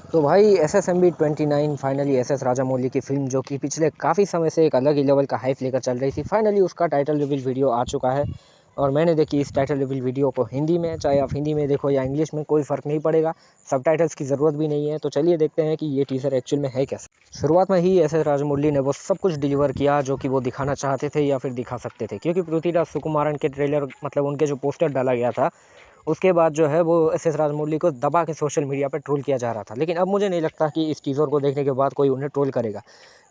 तो भाई SSMB 29 finally SS Rajamouli की फ़िल्म जो कि पिछले काफ़ी समय से एक अलग ही लेवल का हाइप लेकर चल रही थी, फाइनली उसका टाइटल रिवील वीडियो आ चुका है। और मैंने देखी इस टाइटल रिवील वीडियो को हिंदी में, चाहे आप हिंदी में देखो या इंग्लिश में, कोई फ़र्क नहीं पड़ेगा। सबटाइटल्स की ज़रूरत भी नहीं है। तो चलिए देखते हैं कि ये टीज़र एक्चुअल में है कैसा। शुरुआत में ही SS राजामौली ने वो सब कुछ डिलीवर किया जो कि वो दिखाना चाहते थे या फिर दिखा सकते थे, क्योंकि पृथ्वीराज सुकुमारन के ट्रेलर मतलब उनके जो पोस्टर डाला गया था, उसके बाद जो है वो SS राजमौली को दबा के सोशल मीडिया पे ट्रोल किया जा रहा था। लेकिन अब मुझे नहीं लगता कि इस टीज़र को देखने के बाद कोई उन्हें ट्रोल करेगा,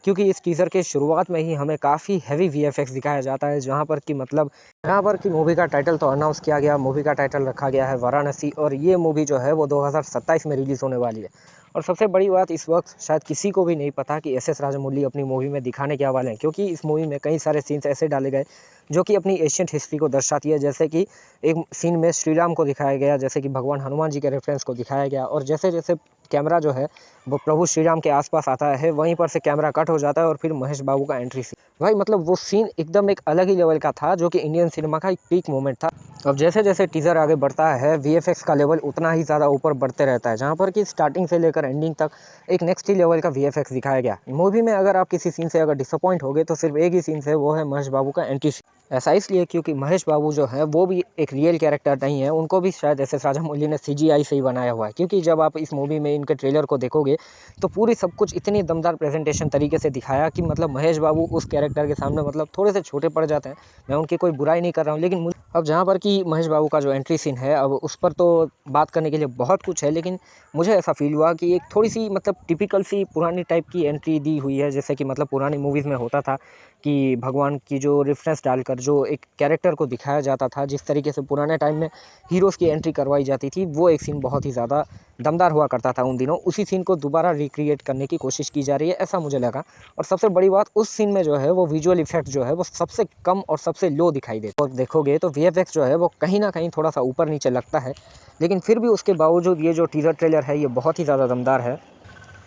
क्योंकि इस टीज़र के शुरुआत में ही हमें काफ़ी हेवी VFX दिखाया जाता है, जहाँ पर कि मतलब यहाँ पर कि मूवी का टाइटल तो अनाउंस किया गया, मूवी का टाइटल रखा गया है वाराणसी, और ये मूवी जो है वो 2027 में रिलीज़ होने वाली है। और सबसे बड़ी बात, इस वक्त शायद किसी को भी नहीं पता कि SS राजमौली अपनी मूवी में दिखाने क्या वाले हैं, क्योंकि इस मूवी में कई सारे सीन्स ऐसे डाले गए जो कि अपनी एशियंट हिस्ट्री को दर्शाती है। जैसे कि एक सीन में श्री राम को दिखाया गया, जैसे कि भगवान हनुमान जी के रेफरेंस को दिखाया गया, और जैसे जैसे कैमरा जो है वो प्रभु श्री राम के आसपास आता है, वहीं पर से कैमरा कट हो जाता है और फिर महेश बाबू का एंट्री सीन। भाई मतलब वो सीन एकदम एक अलग ही लेवल का था, जो कि इंडियन सिनेमा का एक पीक मोमेंट था। अब जैसे जैसे टीज़र आगे बढ़ता है, VFX का लेवल उतना ही ज़्यादा ऊपर बढ़ते रहता है, जहाँ पर कि स्टार्टिंग से लेकर एंडिंग तक एक नेक्स्ट ही लेवल का VFX दिखाया गया। मूवी में अगर आप किसी सीन से अगर डिसअपॉइंट हो गए तो सिर्फ एक ही सीन से, वो है महेश बाबू का एंट्री सीन। ऐसा इसलिए क्योंकि महेश बाबू जो है वो भी एक रियल कैरेक्टर नहीं है, उनको भी शायद SS राजामौली ने CGI से ही बनाया हुआ है। क्योंकि जब आप इस मूवी में इनके ट्रेलर को देखोगे तो पूरी सब कुछ इतनी दमदार प्रेजेंटेशन तरीके से दिखाया कि मतलब महेश बाबू उस कैरेक्टर के सामने मतलब थोड़े से छोटे पड़ जाते हैं। मैं उनकी कोई बुराई नहीं कर रहा हूँ, लेकिन अब जहाँ पर कि महेश बाबू का जो एंट्री सीन है, अब उस पर तो बात करने के लिए बहुत कुछ है, लेकिन मुझे ऐसा फील हुआ कि एक थोड़ी सी मतलब टिपिकल सी पुरानी टाइप की एंट्री दी हुई है, जैसे कि मतलब पुरानी मूवीज़ में होता था कि भगवान की जो रेफरेंस डालकर जो एक कैरेक्टर को दिखाया जाता था, जिस तरीके से पुराने टाइम में हीरोज़ की एंट्री करवाई जाती थी, वो एक सीन बहुत ही ज़्यादा दमदार हुआ करता था उन दिनों। उसी सीन को दोबारा रिक्रिएट करने की कोशिश की जा रही है, ऐसा मुझे लगा। और सबसे बड़ी बात, उस सीन में जो है वो विजुअल इफेक्ट जो है वो सबसे कम और सबसे लो दिखाई देता है। और देखोगे तो VFX जो है वो कहीं ना कहीं थोड़ा सा ऊपर नीचे लगता है, लेकिन फिर भी उसके बावजूद ये जो टीज़र ट्रेलर है ये बहुत ही ज़्यादा दमदार है।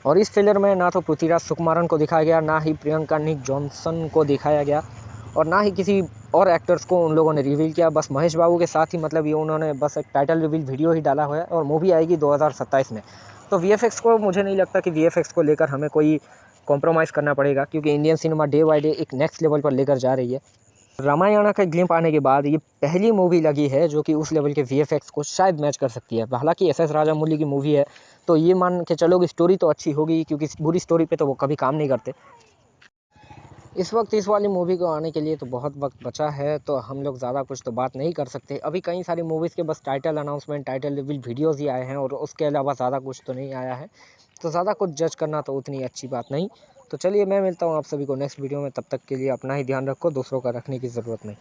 और इस ट्रेलर में ना तो पृथ्वीराज सुकुमारन को दिखाया गया, ना ही प्रियंका निक जॉनसन को दिखाया गया, और ना ही किसी और एक्टर्स को उन लोगों ने रिवील किया। बस महेश बाबू के साथ ही मतलब ये उन्होंने बस एक टाइटल रिवील वीडियो ही डाला हुआ है, और मूवी आएगी 2027 में। तो VFX को मुझे नहीं लगता कि VFX को लेकर हमें कोई कॉम्प्रोमाइज़ करना पड़ेगा, क्योंकि Indian cinema day by day एक नेक्स्ट लेवल पर लेकर जा रही है। रामायण का ग्लिम्प आने के बाद ये पहली मूवी लगी है जो कि उस लेवल के VFX को शायद मैच कर सकती है। हालांकि SS राजामौली की मूवी है, तो ये मान के चलो कि स्टोरी तो अच्छी होगी, क्योंकि बुरी स्टोरी पे तो वो कभी काम नहीं करते। इस वक्त इस वाली मूवी को आने के लिए तो बहुत वक्त बचा है, तो हम लोग ज़्यादा कुछ तो बात नहीं कर सकते। अभी कई सारी मूवीज़ के बस title announcement, title reveal videos ही आए हैं, और उसके अलावा ज़्यादा कुछ तो नहीं आया है। तो ज़्यादा कुछ जज करना तो उतनी अच्छी बात नहीं। तो चलिए, मैं मिलता हूँ आप सभी को नेक्स्ट वीडियो में। तब तक के लिए अपना ही ध्यान रखो, दूसरों का रखने की ज़रूरत नहीं।